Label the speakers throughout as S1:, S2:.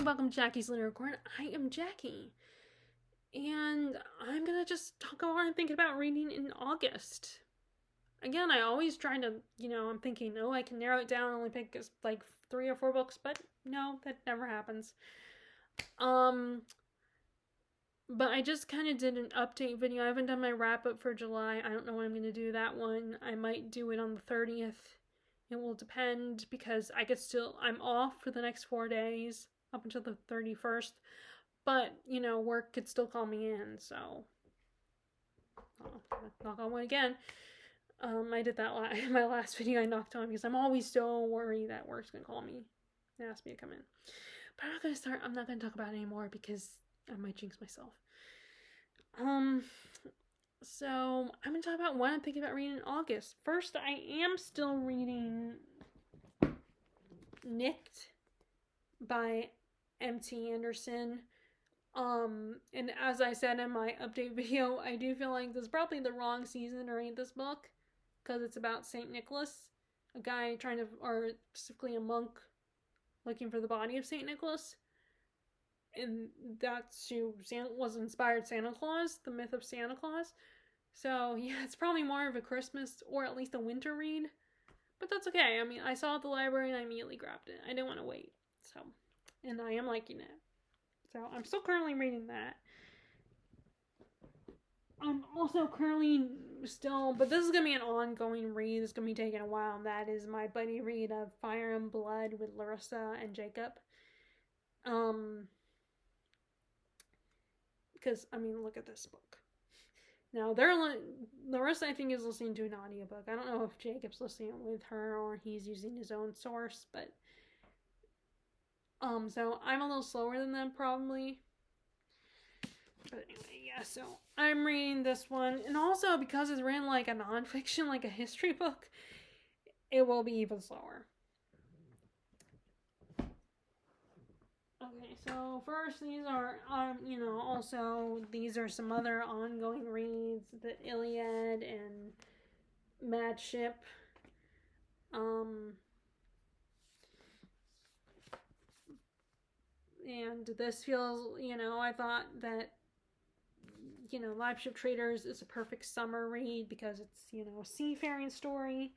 S1: welcome to Jackie's Literary Corner. I am Jackie, and I'm gonna just talk about what I'm thinking about reading in August. Again, I always try to, I'm thinking, oh, I can narrow it down and only pick like 3 or 4 books, but no, that never happens. Um, but I just kind of did an update video. I haven't done my wrap up for July. I don't know when I'm gonna do that one. I might do it on the 30th. It will depend because I'm off for the next 4 days up until the 31st. But, work could still call me in, so knock on wood again. I did that in my last video. I knocked on because I'm always so worried that work's gonna call me and ask me to come in. But I'm not gonna talk about it anymore because I might jinx myself. So I'm gonna talk about what I'm thinking about reading in August. First, I am still reading Nicked by M.T. Anderson. And as I said in my update video, I do feel like this is probably the wrong season to read this book because it's about St. Nicholas, a guy or specifically a monk looking for the body of St. Nicholas. And that's who was inspired Santa Claus, the myth of Santa Claus. So, yeah, it's probably more of a Christmas or at least a winter read. But that's okay. I mean, I saw it at the library and I immediately grabbed it. I didn't want to wait. So, and I am liking it. So, I'm still currently reading that. I'm also currently but this is going to be an ongoing read. It's going to be taking a while. And that is my buddy read of Fire and Blood with Larissa and Jacob. Because, look at this book. Now, Larissa, I think, is listening to an audiobook. I don't know if Jacob's listening with her or he's using his own source, but so I'm a little slower than them probably. But anyway, yeah, so I'm reading this one. And also, because it's written like a nonfiction, like a history book, it will be even slower. Okay, so first these are, also these are some other ongoing reads, the Iliad and Mad Ship. And this feels, I thought that, Live Ship Traders is a perfect summer read because it's, a seafaring story.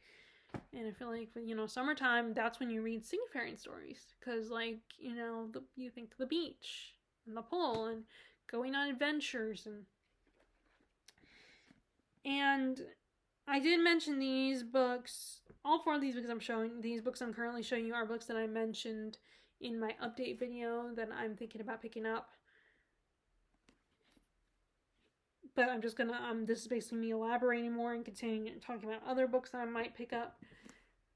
S1: And I feel like, summertime, that's when you read seafaring stories. Because, you think the beach and the pool and going on adventures. And I did mention these books. All 4 of these books I'm currently showing you are books that I mentioned in my update video that I'm thinking about picking up. But I'm just gonna, this is basically me elaborating more and continuing and talking about other books that I might pick up.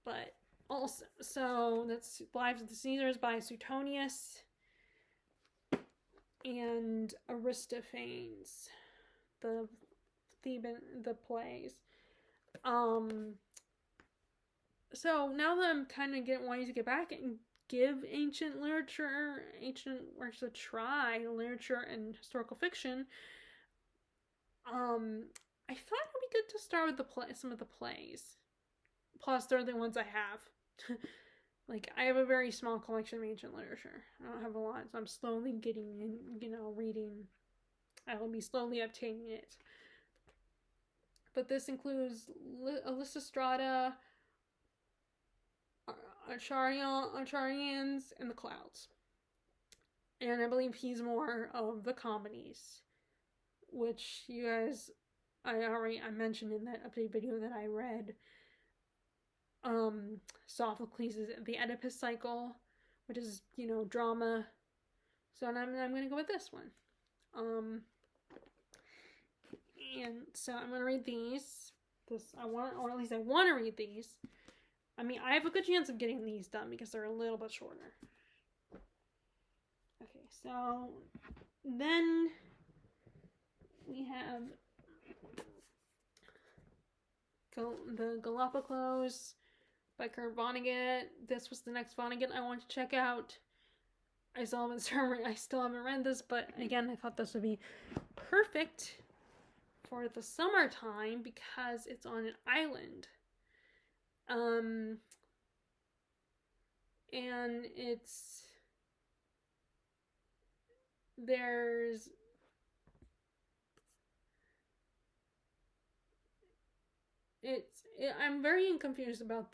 S1: But also, so that's Lives of the Caesars by Suetonius and Aristophanes, the plays. So now that I'm kind of wanting to get back and give ancient works a try, literature and historical fiction, I thought it would be good to start with some of the plays. Plus, they're the ones I have. Like, I have a very small collection of ancient literature. I don't have a lot, so I'm slowly getting in, reading. I will be slowly obtaining it. But this includes Lysistrata, Acharians, and the Clouds. And I believe he's more of the comedies, which you guys, I mentioned in that update video that I read. Sophocles' The Oedipus Cycle, which is, drama. So I'm going to go with this one. And so I'm going to read these. I want to read these. I have a good chance of getting these done because they're a little bit shorter. Okay, so then we have the Galapagos by Kurt Vonnegut. This was the next Vonnegut I wanted to check out. I still haven't read this, but again, I thought this would be perfect for the summertime because it's on an island. And it's there's I'm very confused about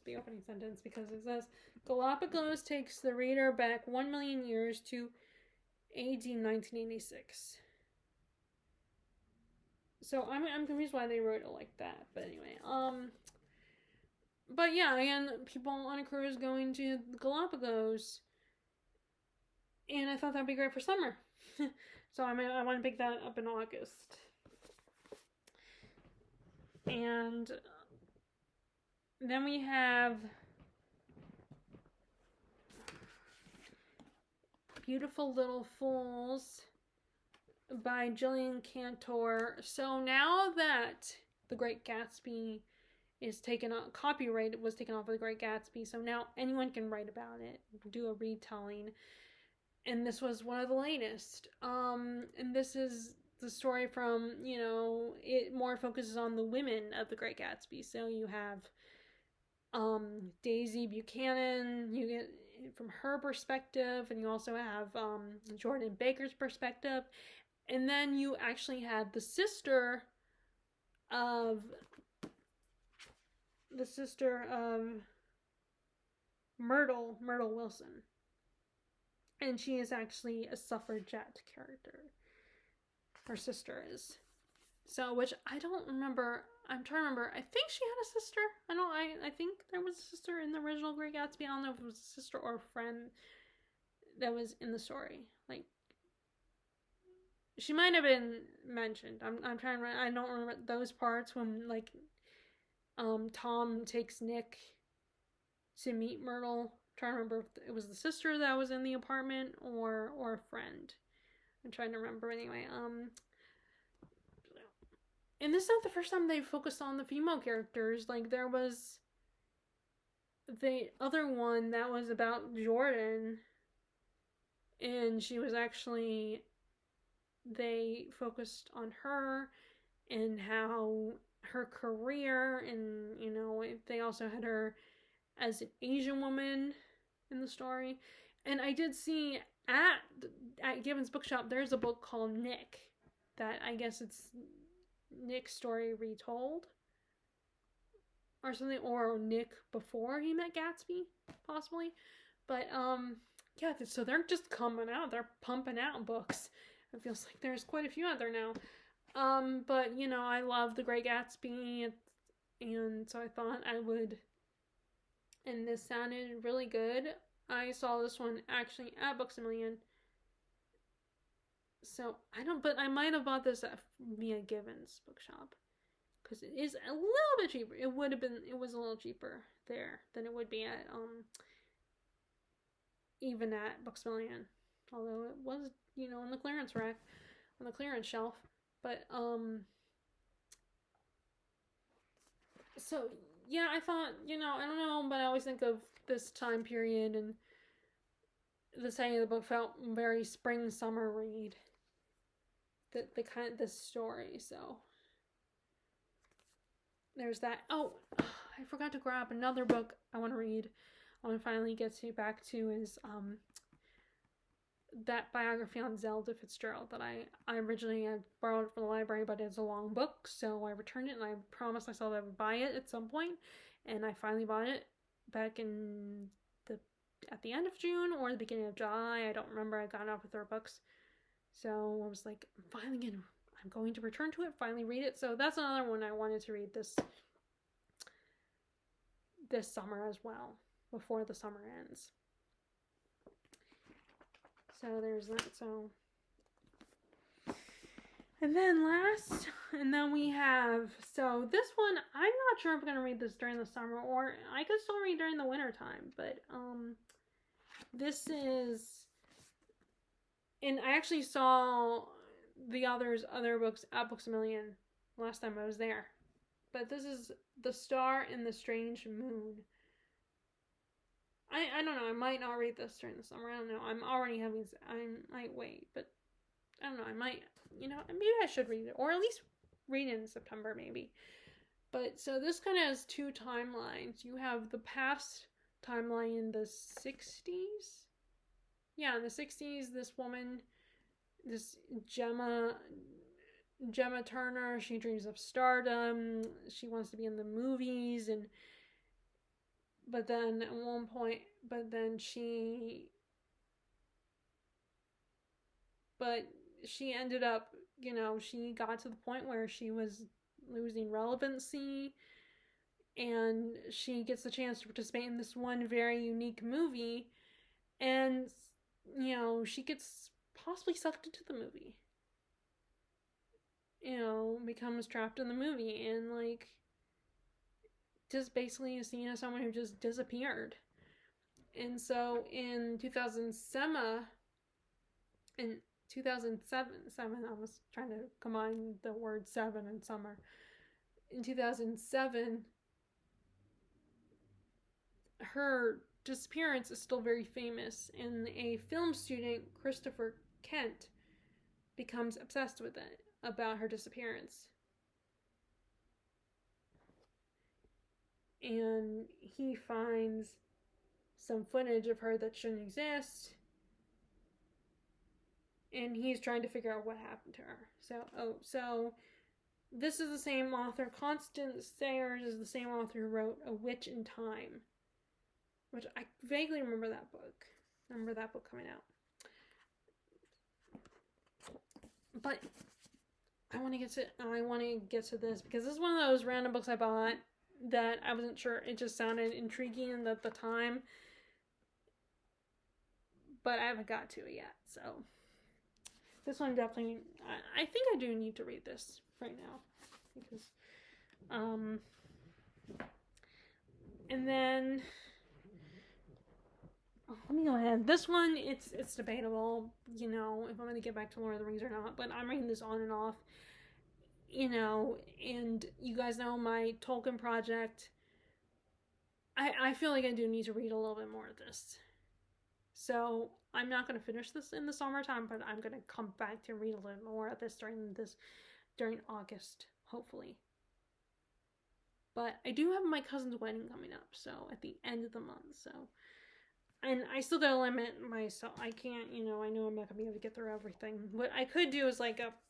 S1: the opening sentence, because it says Galapagos takes the reader back 1 million years to AD 1986. So I'm confused why they wrote it like that. But anyway, but yeah, again, people on a cruise going to the Galapagos, and I thought that'd be great for summer. So I want to pick that up in August. And then we have Beautiful Little Fools by Gillian Cantor. So now that The Great Gatsby is taken off, copyright was taken off of The Great Gatsby, so now anyone can write about it, do a retelling. And this was one of the latest. And this is the story from, it more focuses on the women of The Great Gatsby. So you have Daisy Buchanan, you get from her perspective, and you also have Jordan Baker's perspective. And then you actually had the sister of Myrtle Wilson. And she is actually a suffragette character. Her sister is. So, which I don't remember. I'm trying to remember. I think she had a sister. I think there was a sister in the original Great Gatsby. I don't know if it was a sister or a friend that was in the story. Like, she might have been mentioned. I'm trying to. I don't remember those parts when, like, Tom takes Nick to meet Myrtle. I'm trying to remember if it was the sister that was in the apartment or a friend. I'm trying to remember anyway. And this is not the first time they focused on the female characters. Like, there was the other one that was about Jordan, and she was actually, they focused on her and how her career, and they also had her as an Asian woman in the story. And I did see at Gibbons Bookshop, there's a book called Nick, that I guess it's Nick's story retold or something, or Nick before he met Gatsby, possibly. But yeah, so they're just coming out, they're pumping out books. It feels like there's quite a few out there now. But I love The Great Gatsby, and so I thought I would, and this sounded really good. I saw this one actually at Books A Million. So but I might have bought this at via Gibbons Bookshop, because it is a little bit cheaper. It was a little cheaper there than it would be at even at Books A Million, although it was on the clearance rack, on the clearance shelf. But so yeah, I thought, I don't know, but I always think of this time period, and the setting of the book felt very spring summer read. The kind of this story. So there's that. Oh, I forgot to grab another book I want to read. I want to finally get back to is that biography on Zelda Fitzgerald that I originally had borrowed from the library, but it's a long book, so I returned it, and I promised myself I would buy it at some point, and I finally bought it back at the end of June or the beginning of July. I don't remember. I got it off of Third Books. So I was like, I'm going to return to it, finally read it. So that's another one I wanted to read this summer as well, before the summer ends. So there's that. So, and then we have, so this one, I'm not sure if I'm going to read this during the summer, or I could still read during the winter time, but this is, and I actually saw the other books at Books A Million last time I was there. But this is The Star and the Strange Moon. I don't know. I might not read this during the summer. I don't know. I might wait. But I don't know. I might, maybe I should read it. Or at least read it in September, maybe. But so this kind of has two timelines. You have the past timeline in the 60s. Yeah, in the 60s, this woman this Gemma Turner, she dreams of stardom. She wants to be in the movies, and but then at one point, but then but she ended up, she got to the point where she was losing relevancy, and she gets the chance to participate in this one very unique movie, and she gets possibly sucked into the movie, becomes trapped in the movie, and like just basically is seen as someone who just disappeared. And so in 2007, I was trying to combine the word seven and summer. In 2007, her disappearance is still very famous, and a film student, Christopher Kent, becomes obsessed with it about her disappearance. And he finds some footage of her that shouldn't exist, and he's trying to figure out what happened to her. So this is the same author. Constance Sayers is the same author who wrote A Witch in Time, which I vaguely remember that book. I remember that book coming out. But I want to get to this because this is one of those random books I bought that I wasn't sure. It just sounded intriguing at the time, but I haven't got to it yet. So this one definitely, I think I do need to read this right now because, and then let me go ahead. This one, it's debatable, if I'm going to get back to Lord of the Rings or not, but I'm reading this on and off, and you guys know my Tolkien project. I feel like I do need to read a little bit more of this. So I'm not going to finish this in the summertime, but I'm going to come back to read a little more of this during August, hopefully. But I do have my cousin's wedding coming up, so at the end of the month, so. And I still gotta limit myself. I can't, I know I'm not gonna be able to get through everything. What I could do is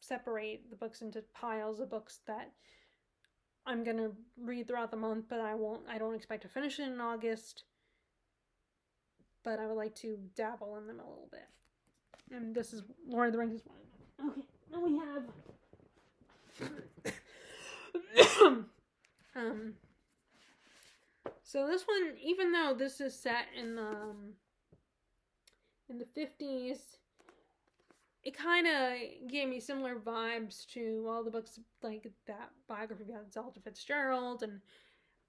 S1: separate the books into piles of books that I'm gonna read throughout the month, but I don't expect to finish it in August. But I would like to dabble in them a little bit. And this is Lord of the Rings is one. Okay, now we have so this one, even though this is set in the 50s, it kind of gave me similar vibes to all the books like that biography about Zelda Fitzgerald and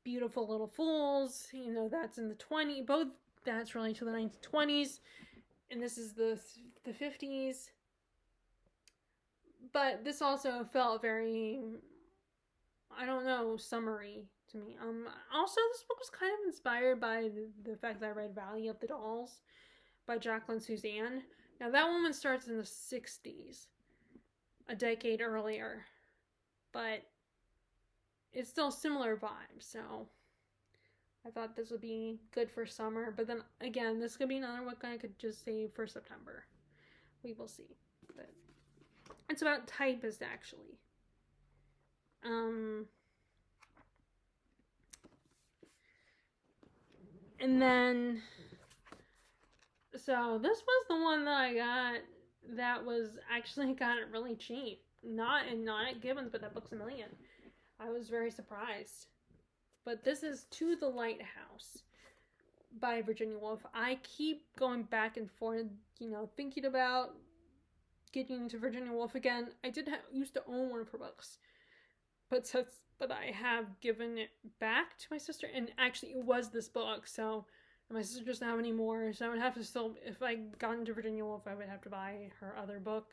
S1: Beautiful Little Fools. That's in the 20s. Both that's related to the 1920s, and this is the 50s. But this also felt very, I don't know, summery to me. Also, this book was kind of inspired by the fact that I read Valley of the Dolls by Jacqueline Suzanne. Now, that one starts in the 60s, a decade earlier, but it's still similar vibes, so I thought this would be good for summer. But then, again, this could be another book I could just save for September. We will see. But it's about typists, actually. And then, so this was the one that I got that was actually got it really cheap. Not at Gibbons, but at Books A Million. I was very surprised. But this is To the Lighthouse by Virginia Woolf. I keep going back and forth, thinking about getting into Virginia Woolf again. I used to own one of her books, but I have given it back to my sister, and actually it was this book, so my sister doesn't have any more, so I would have to still, if I got into Virginia Woolf, I would have to buy her other book.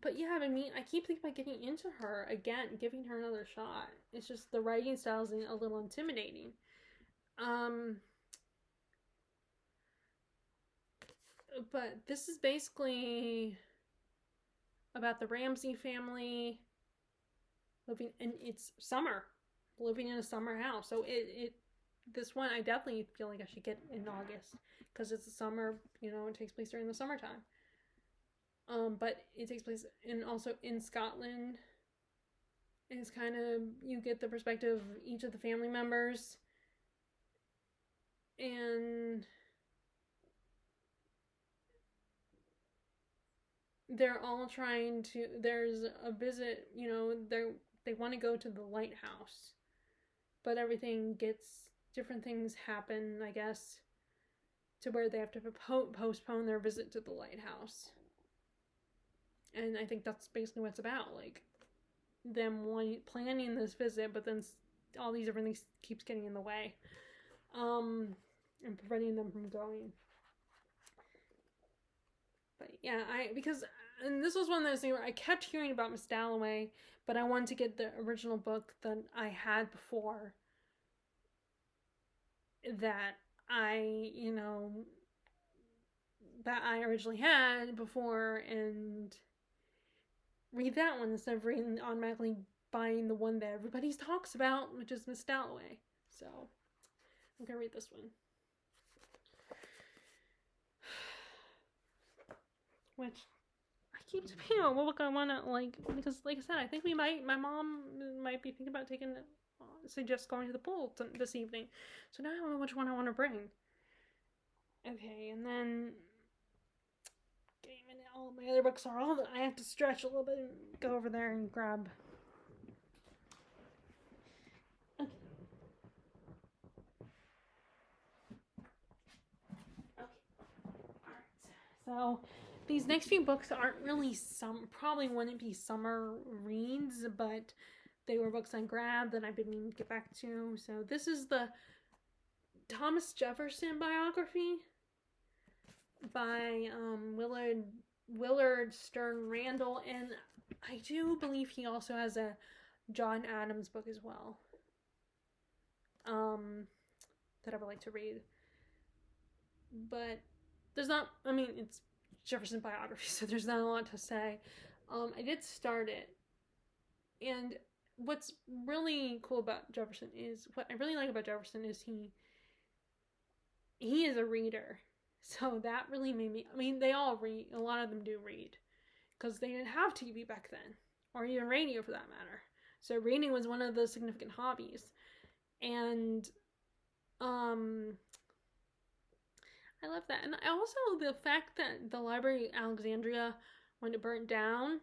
S1: But yeah, I keep thinking about getting into her again, giving her another shot. It's just the writing style is a little intimidating. But this is basically about the Ramsey family living, and it's summer, living in a summer house. So it this one I definitely feel like I should get in August because it's the summer. You know, it takes place during the summertime. But it takes place also in Scotland. It's kind of, you get the perspective of each of the family members, and they're all trying to, there's a visit, you know, they want to go to the lighthouse, but everything gets, different things happen, I guess, to where they have to postpone their visit to the lighthouse. And I think that's basically what it's about, like them planning this visit, but then all these different things keeps getting in the way, and preventing them from going. But yeah, and this was one of those things where I kept hearing about Miss Dalloway, but I wanted to get the original book that I had before, that I originally had before, and read that one instead of automatically buying the one that everybody talks about, which is Miss Dalloway. So I'm gonna read this one. Which I keep debating on what book I want to, like, because like I said, I think my mom might be thinking about suggest going to the pool this evening. So now I don't know which one I want to bring. Okay, and then all my other books are all, I have to stretch a little bit and go over there and grab. Okay. Alright. So these next few books aren't really probably wouldn't be summer reads, but they were books I grabbed that I've been meaning to get back to. So this is the Thomas Jefferson biography by Willard Stern Randall, and I do believe he also has a John Adams book as well, that I would like to read. But there's not, I mean, it's Jefferson biography, so there's not a lot to say. I did start it, and what's really cool about Jefferson is, what I really like about Jefferson is he is a reader. So that really made me, I mean, they all read, a lot of them do read, because they didn't have TV back then, or even radio for that matter. So reading was one of the significant hobbies. And I love that. And also the fact that the library at Alexandria, when it burnt down,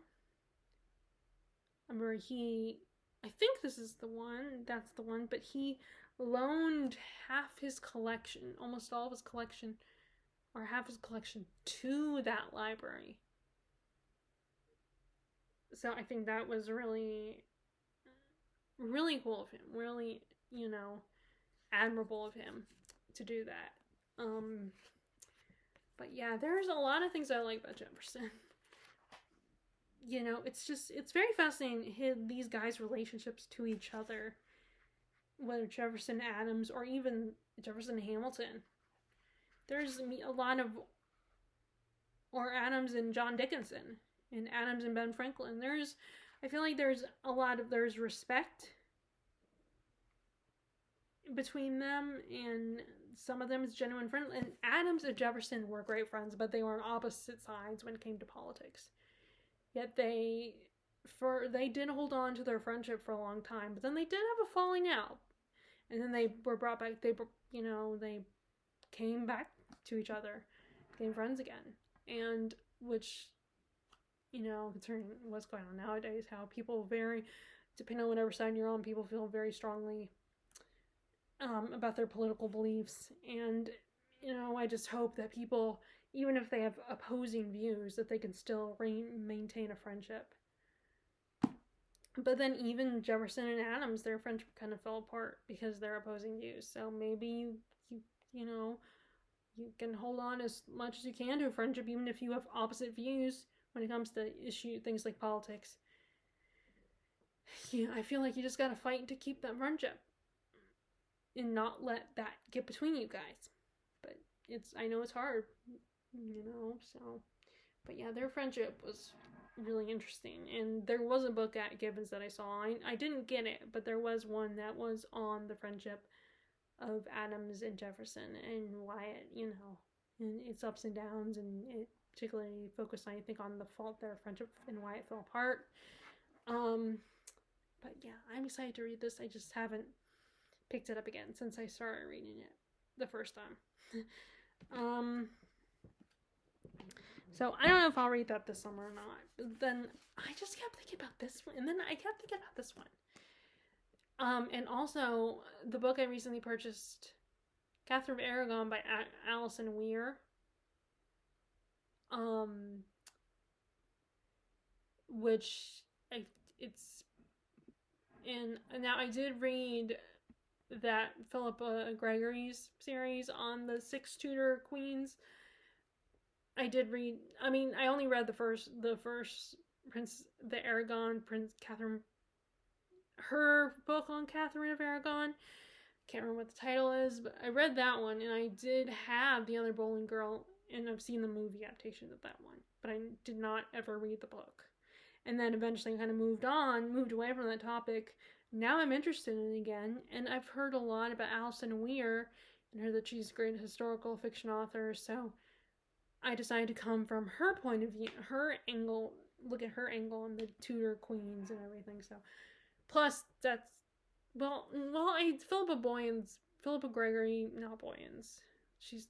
S1: I remember I think this is the one, that's the one, but he loaned half his collection, almost all of his collection, or half his collection, to that library. So I think that was really, really cool of him. Really, admirable of him to do that. But yeah, there's a lot of things I like about Jefferson. It's very fascinating, these guys' relationships to each other. Whether Jefferson, Adams, or even Jefferson and Hamilton. There's a lot of, or Adams and John Dickinson, and Adams and Ben Franklin. I feel like there's respect between them, and some of them is genuine friend. And Adams and Jefferson were great friends, but they were on opposite sides when it came to politics. Yet they did hold on to their friendship for a long time, but then they did have a falling out, and then they were brought back. They came back to each other, became friends again, and which, concerning what's going on nowadays, how people depending on whatever side you're on, people feel very strongly about their political beliefs, and I just hope that people, even if they have opposing views, that they can still maintain a friendship. But then even Jefferson and Adams, their friendship kind of fell apart because they're opposing views. So maybe you can hold on as much as you can to a friendship, even if you have opposite views when it comes to things like politics. I feel like you just gotta fight to keep that friendship and not let that get between you guys. But I know it's hard, so. But yeah, their friendship was really interesting. And there was a book at Gibbons that I saw. I didn't get it, but there was one that was on the friendship of Adams and Jefferson and Wyatt, you know, and its ups and downs, and it particularly focused, I think, on the fault their friendship and why it fell apart. But yeah, I'm excited to read this. I just haven't picked it up again since I started reading it the first time. So I don't know if I'll read that this summer or not. But then I just kept thinking about this one, and then I kept thinking about this one. And also the book I recently purchased, Catherine of Aragon by Alison Weir. Which it's and now I did read that Philippa Gregory's series on the 6 Tudor queens. I did read. I mean, I only read the first the Aragon Prince Catherine, her book on Catherine of Aragon. Can't remember what the title is, but I read that one, and I did have The Other Bowling Girl, and I've seen the movie adaptation of that one, but I did not ever read the book. And then eventually kind of moved away from that topic. Now I'm interested in it again, and I've heard a lot about Alison Weir and heard that she's a great historical fiction author, so I decided to come from her point of view, her angle, look at her angle on the Tudor queens and everything. So, plus that's Philippa Gregory, not Boyens. She's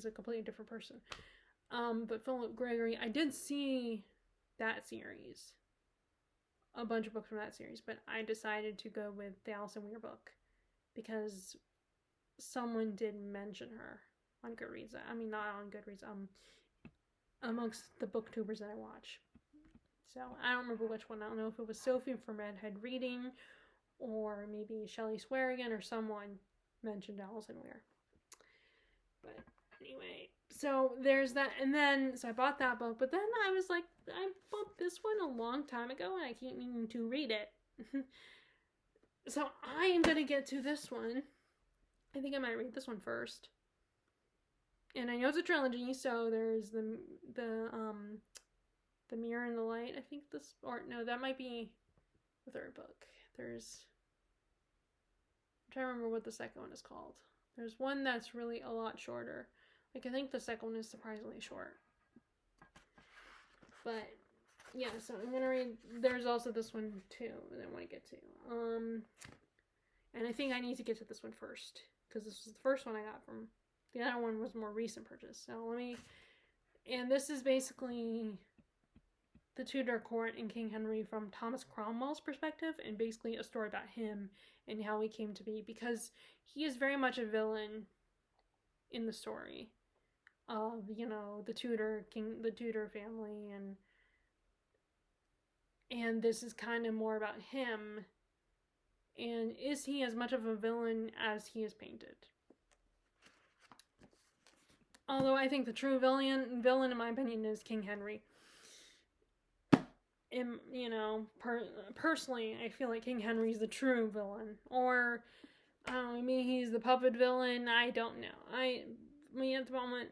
S1: a completely different person. But Philippa Gregory, I did see that series, a bunch of books from that series, but I decided to go with the Alison Weir book because someone did mention her on Goodreads. I mean, not on Goodreads, amongst the booktubers that I watch. So I don't remember which one. I don't know if it was Sophie from Redhead Reading or maybe Shelley Swearigan or someone mentioned Alison Weir. But anyway, so there's that. And then, so I bought that book, but then I was like, I bought this one a long time ago and I keep meaning to read it. So I am going to get to this one. I think I might read this one first. And I know it's a trilogy, so there's the Mirror and the Light. I think this, or no, that might be the third book. I'm trying to remember what the second one is called. There's one that's really a lot shorter. Like, I think the second one is surprisingly short. But yeah, so I'm gonna read. There's also this one too that I want to get to. And I think I need to get to this one first because this was the first one I got from. The other one was a more recent purchase. So and this is basically the Tudor court and King Henry from Thomas Cromwell's perspective, and basically a story about him and how he came to be, because he is very much a villain in the story of, you know, the Tudor family, and this is kind of more about him, and is he as much of a villain as he is painted? Although I think the true villain in my opinion is King Henry. You know, personally, I feel like King Henry's the true villain, or I don't know, maybe he's the puppet villain. I don't know. I mean, at the moment,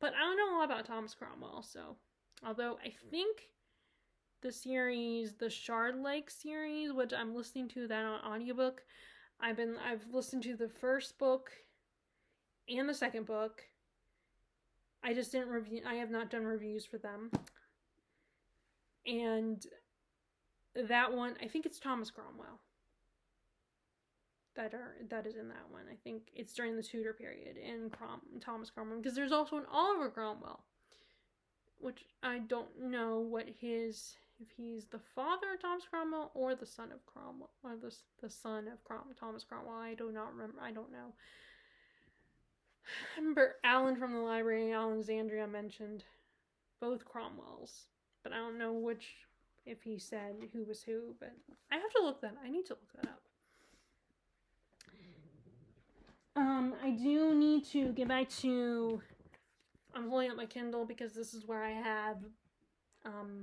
S1: but I don't know a lot about Thomas Cromwell. So, although I think the series, the Shard Lake series, which I'm listening to that on audiobook, I've listened to the first book and the second book. I just didn't review. I have not done reviews for them. And that one, I think it's Thomas Cromwell that is in that one. I think it's during the Tudor period in Thomas Cromwell, because there's also an Oliver Cromwell, which I don't know if he's the father of Thomas Cromwell or the son of Cromwell, or the son of Thomas Cromwell. I do not remember. I don't know. I remember Alan from the library, Alexandria, mentioned both Cromwells, but I don't know if he said who was who, but I need to look that up. I do need to get back to, I'm holding up my Kindle because this is where I have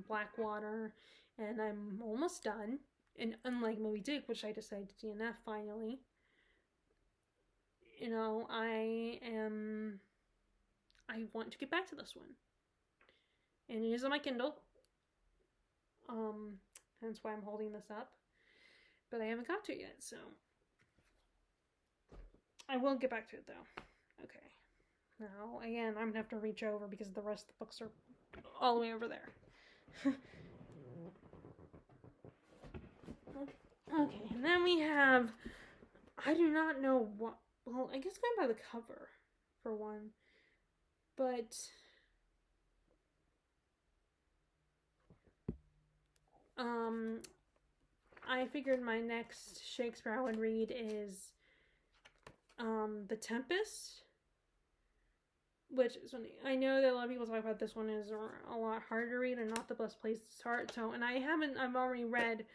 S1: Blackwater, and I'm almost done. And unlike Moby Dick, which I decided to DNF finally, you know, I want to get back to this one. And it is on my Kindle. Hence why I'm holding this up. But I haven't got to it yet, so. I will get back to it though. Okay. Now, again, I'm gonna have to reach over because the rest of the books are all the way over there. Okay, and then we have, I do not know what, well, I guess going by the cover, for one, but, I figured my next Shakespeare I would read is, The Tempest, which is funny. I know that a lot of people talk about this one is a lot harder to read and not the best place to start, so, and I've already read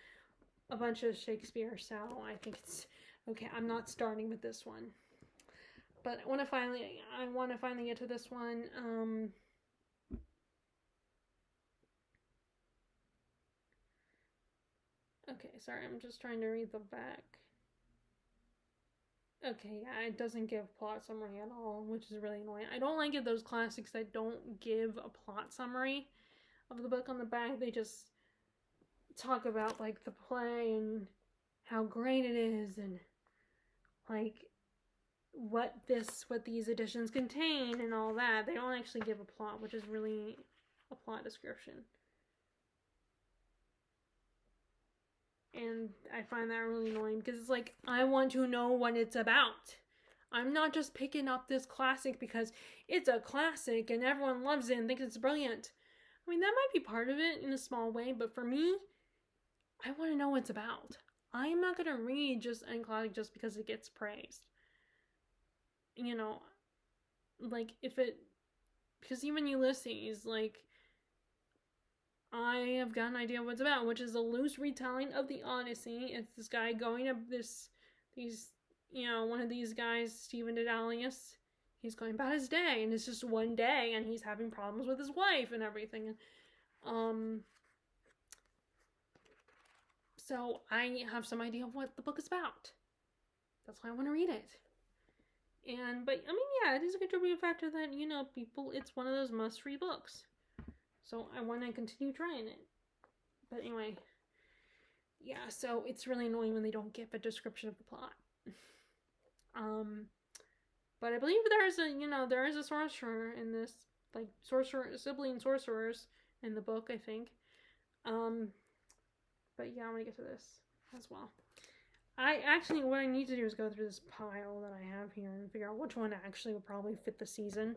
S1: a bunch of Shakespeare, so I think it's okay. I'm not starting with this one, but I want to finally get to this one. Okay, sorry, I'm just trying to read the back. Okay, yeah, it doesn't give plot summary at all, which is really annoying. I don't like it, those classics that don't give a plot summary of the book on the back. They just talk about, like, the play and how great it is and, like, what these editions contain and all that. They don't actually give a plot, which is really a plot description. And I find that really annoying because it's like, I want to know what it's about. I'm not just picking up this classic because it's a classic and everyone loves it and thinks it's brilliant. I mean, that might be part of it in a small way, but for me, I want to know what it's about. I'm not going to read just any classic just because it gets praised. You know, like, because even Ulysses, like, I have got an idea what it's about, which is a loose retelling of the Odyssey. It's this guy going up one of these guys, Stephen Dedalus, he's going about his day, and it's just one day, and he's having problems with his wife and everything. So I have some idea of what the book is about. That's why I want to read it. But I mean, yeah, it is a contributing factor that, it's one of those must-read books. So I want to continue trying it. But anyway, yeah, so it's really annoying when they don't give a description of the plot. But I believe there is a sorcerer in this, like, sibling sorcerers in the book, I think. But yeah, I'm gonna get to this as well. What I need to do is go through this pile that I have here and figure out which one actually would probably fit the season.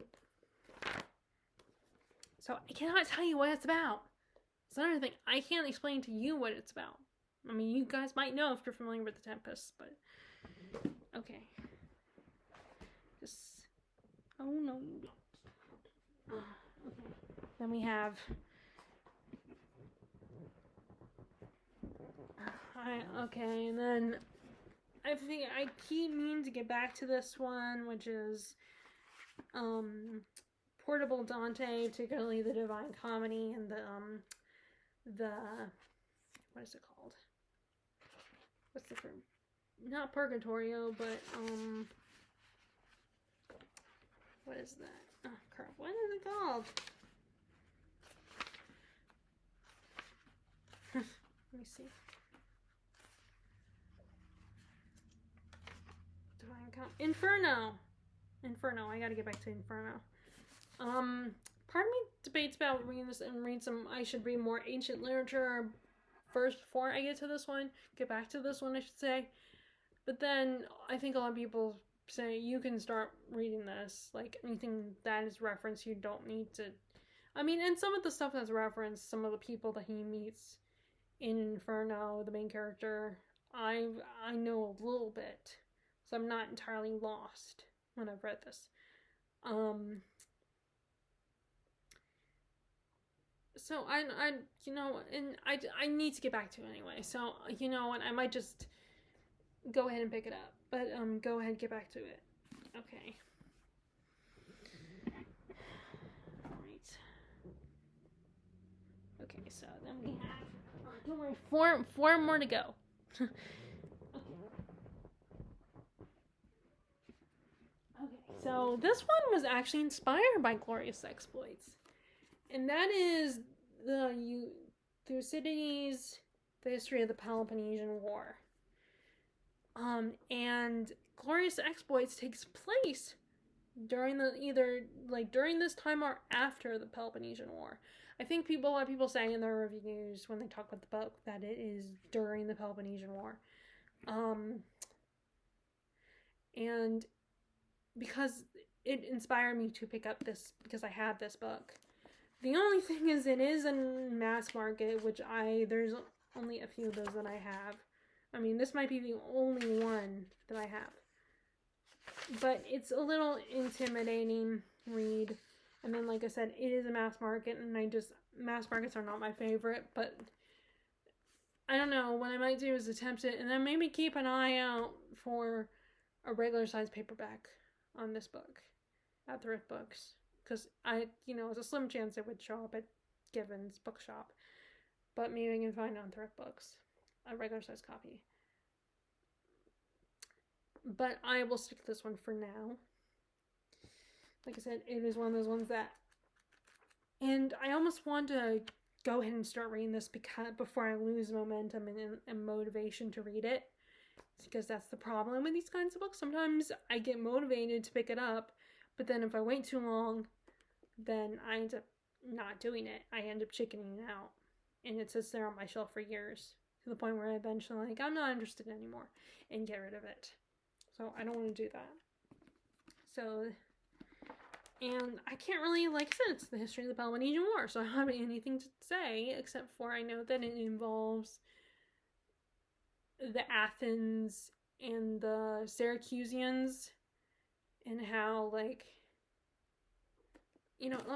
S1: So I cannot tell you what it's about. It's another thing. I can't explain to you what it's about. I mean, you guys might know if you're familiar with The Tempest, but okay. Oh no, you don't. Okay. Then we have. Okay, and then I keep meaning to get back to this one, which is Portable Dante, particularly the Divine Comedy and the what is it called? What's the term? Not Purgatorio, but what is that? Oh crap! What is it called? Let me see. Inferno. I gotta get back to Inferno. Part of me debates about reading this and I should read more ancient literature first before I get to this one. Get back to this one, I should say. But then I think a lot of people say you can start reading this. Like, anything that is referenced, you don't need to. I mean, and some of the stuff that's referenced, some of the people that he meets in Inferno, the main character, I know a little bit. So I'm not entirely lost when I've read this. So I need to get back to it anyway. So, what, I might just go ahead and pick it up. But, go ahead and get back to it. Okay. Alright. Okay, so then we have, don't worry, four more to go. Okay, so this one was actually inspired by Glorious Exploits. And that is Thucydides, The History of the Peloponnesian War. And Glorious Exploits takes place during during this time or after the Peloponnesian War. I think a lot of people say in their reviews when they talk about the book that it is during the Peloponnesian War. And because it inspired me to pick up this, because I have this book. The only thing is it is in mass market, which there's only a few of those that I have. I mean, this might be the only one that I have. But it's a little intimidating read. And then, like I said, it is a mass market, and mass markets are not my favorite, but I don't know. What I might do is attempt it, and then maybe keep an eye out for a regular size paperback on this book at Thrift Books. Because it's a slim chance it would show up at Given's bookshop. But maybe I can find it on Thrift Books, a regular size copy. But I will stick to this one for now. Like I said, it is one of those ones that... And I almost want to go ahead and start reading this before I lose momentum and motivation to read it. Because that's the problem with these kinds of books. Sometimes I get motivated to pick it up, but then if I wait too long, then I end up not doing it. I end up chickening out. And it sits there on my shelf for years. To the point where I eventually, I'm not interested anymore. And get rid of it. So I don't want to do that. So... And I can't really, like I said, it's the history of the Peloponnesian War, so I don't have anything to say, except for I know that it involves the Athens and the Syracusans, and how, let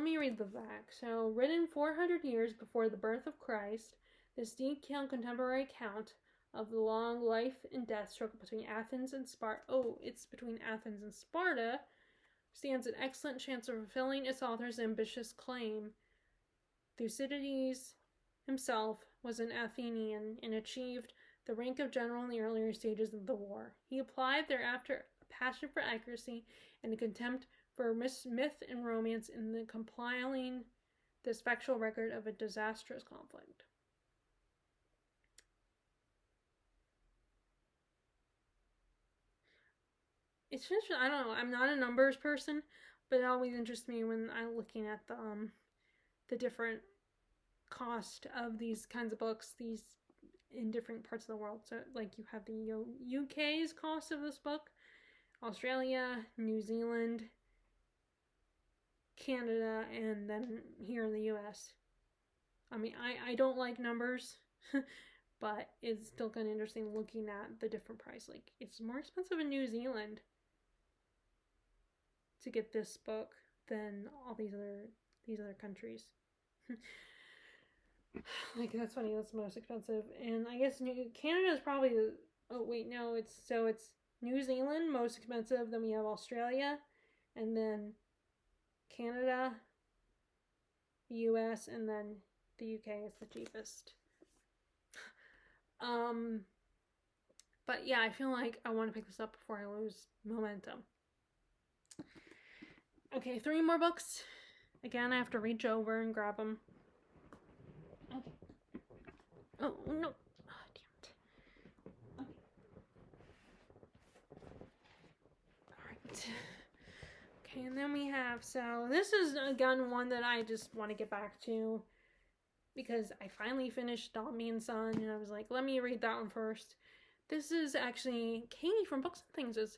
S1: me read the back. So, written 400 years before the birth of Christ, this detailed contemporary account of the long life and death struggle between Athens and Sparta. Oh, it's between Athens and Sparta. Stands an excellent chance of fulfilling its author's ambitious claim. Thucydides himself was an Athenian and achieved the rank of general in the earlier stages of the war. He applied thereafter a passion for accuracy and a contempt for myth and romance in the compiling this factual record of a disastrous conflict. It's just, I don't know, I'm not a numbers person, but it always interests me when I'm looking at the different cost of these kinds of books, these in different parts of the world. So, you have the UK's cost of this book, Australia, New Zealand, Canada, and then here in the US. I mean, I don't like numbers, but it's still kind of interesting looking at the different price. It's more expensive in New Zealand to get this book than all these other countries. That's funny, that's the most expensive. And I guess Canada is probably it's New Zealand most expensive, then we have Australia, and then Canada, the US, and then the UK is the cheapest. But yeah, I feel like I want to pick this up before I lose momentum. Okay, 3 more books. Again, I have to reach over and grab them. Okay. Oh, no. Oh, damn it. Okay. Alright. Okay, and then we have, so this is, again, one that I just want to get back to. Because I finally finished Dombey and Son, and I was like, let me read that one first. This is actually Katie from Books and Things'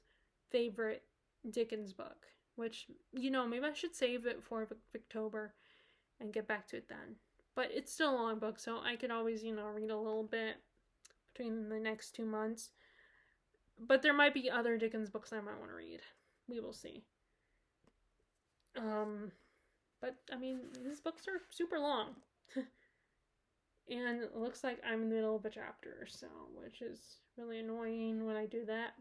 S1: favorite Dickens book. Which, maybe I should save it for Victober and get back to it then. But it's still a long book, so I could always, read a little bit between the next 2 months. But there might be other Dickens books I might want to read. We will see. But, I mean, these books are super long. And it looks like I'm in the middle of a chapter, so, which is really annoying when I do that.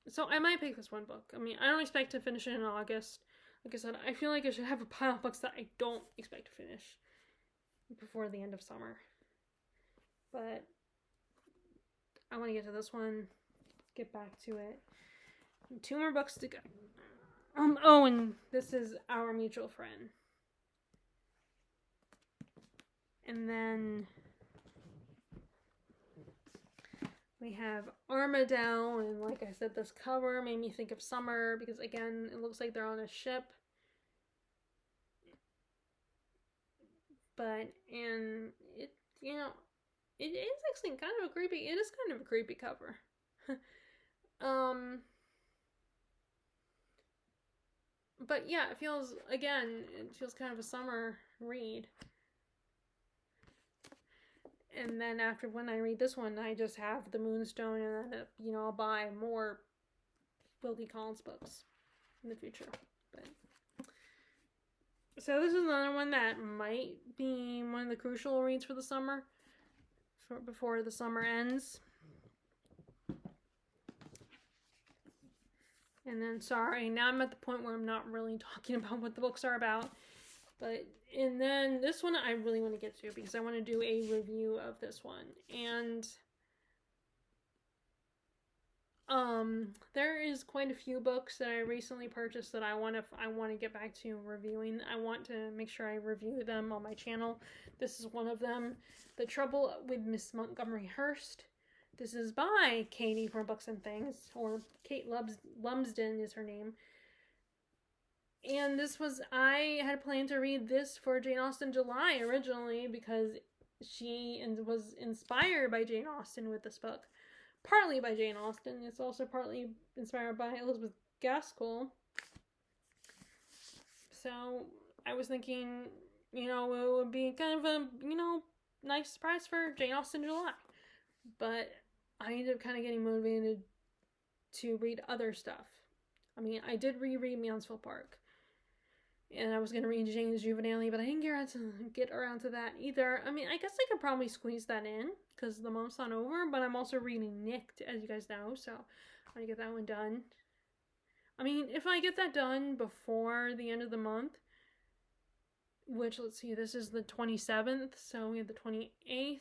S1: So I might pick this one book. I mean, I don't expect to finish it in August. Like I said, I feel like I should have a pile of books that I don't expect to finish before the end of summer. But I want to get to this one, get back to it. 2 more books to go. And this is Our Mutual Friend. And then We have Armadale, and like I said, this cover made me think of summer because, again, it looks like they're on a ship. But, and it, it is actually kind of a creepy, it is kind of a creepy cover. But yeah, it feels kind of a summer read. And then after when I read this one, I just have the Moonstone, and then I'll buy more Wilkie Collins books in the future. But so this is another one that might be one of the crucial reads for the summer, before the summer ends. And then, sorry, now I'm at the point where I'm not really talking about what the books are about. And then this one I really want to get to because I want to do a review of this one. And there is quite a few books that I recently purchased that I want to get back to reviewing. I want to make sure I review them on my channel. This is one of them, The Trouble with Miss Montgomery Hurst. This is by Katie from Books and Things, or Kate Lumsden is her name. And I had planned to read this for Jane Austen July originally because she was inspired by Jane Austen with this book. Partly by Jane Austen. It's also partly inspired by Elizabeth Gaskell. So I was thinking, it would be kind of a, nice surprise for Jane Austen July. But I ended up kind of getting motivated to read other stuff. I mean, I did reread Mansfield Park. And I was going to read Jane's Juvenilia, but I didn't get around to that either. I mean, I guess I could probably squeeze that in because the month's not over, but I'm also reading Nicked, as you guys know, so I'm going to get that one done. I mean, if I get that done before the end of the month, which, let's see, this is the 27th, so we have the 28th,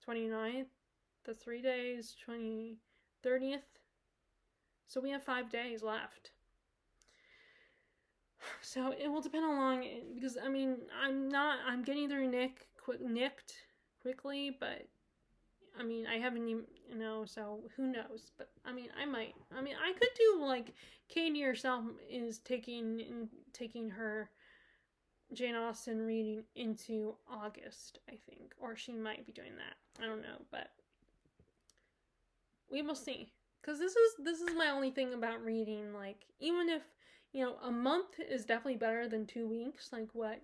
S1: 29th, the 3 days, 30th, so we have 5 days left. So it will depend how long, because I mean, I'm getting through Nicked quickly, but I mean, I haven't even, so who knows, but I mean, I could do like Katie herself is taking her Jane Austen reading into August, I think, or she might be doing that. I don't know, but we will see, because this is my only thing about reading, like, even if a month is definitely better than 2 weeks, like what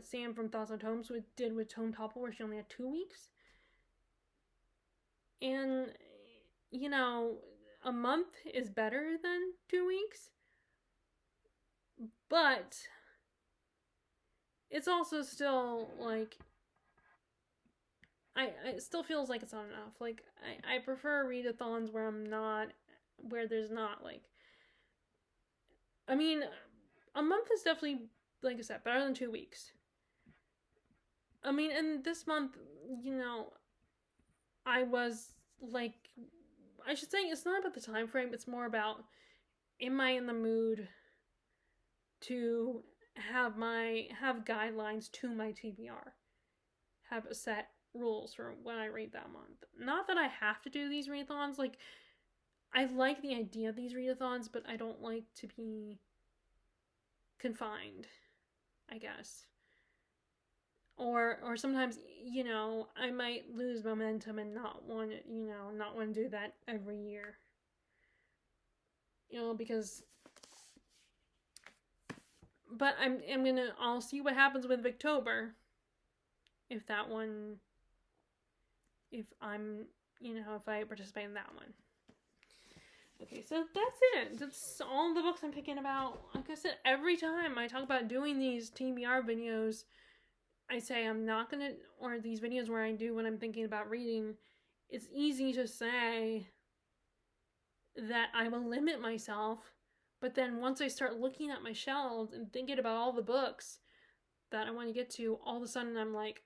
S1: Sam from Thoughts on Tomes did with Tome Topple, where she only had 2 weeks. And, a month is better than 2 weeks. But it's also still, like, it still feels like it's not enough. Like, I prefer readathons where there's not, like, I mean, a month is definitely, like I said, better than 2 weeks. I mean, and this month, I was, like, I should say it's not about the time frame, it's more about, am I in the mood to have guidelines to my TBR? Have a set rules for when I read that month. Not that I have to do these readathons, like, I like the idea of these readathons, but I don't like to be confined, I guess. Or sometimes, I might lose momentum and not want to do that every year. Because, but I'll see what happens with Victober. If I participate in that one. Okay, so that's it. That's all the books I'm picking about. Like I said, every time I talk about doing these TBR videos, I say I'm not gonna, or these videos where I do when I'm thinking about reading, it's easy to say that I will limit myself, but then once I start looking at my shelves and thinking about all the books that I want to get to, all of a sudden I'm like,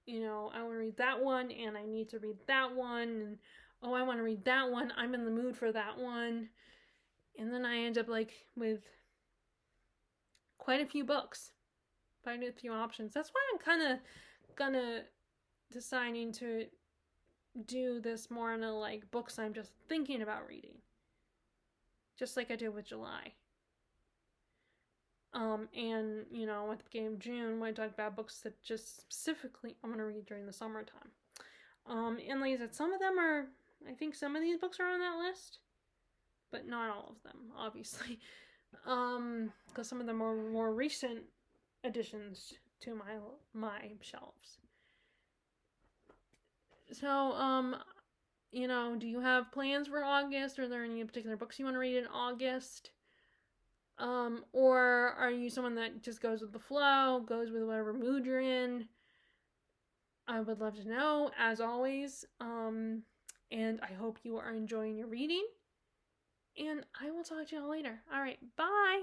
S1: I want to read that one, and I need to read that one, and I want to read that one, I'm in the mood for that one, and then I end up, like, with quite a few books, quite a few options. That's why I'm kind of gonna deciding to do this more in a like books I'm just thinking about reading, just like I did with July. And at the beginning of June, when I talked about books that just specifically I'm gonna read during the summertime. And like I said, I think some of these books are on that list, but not all of them, obviously. Because some of them are more recent additions to my shelves. So, do you have plans for August? Are there any particular books you want to read in August? Or are you someone that just goes with the flow, goes with whatever mood you're in? I would love to know, as always. And I hope you are enjoying your reading. And I will talk to you all later. All right, bye.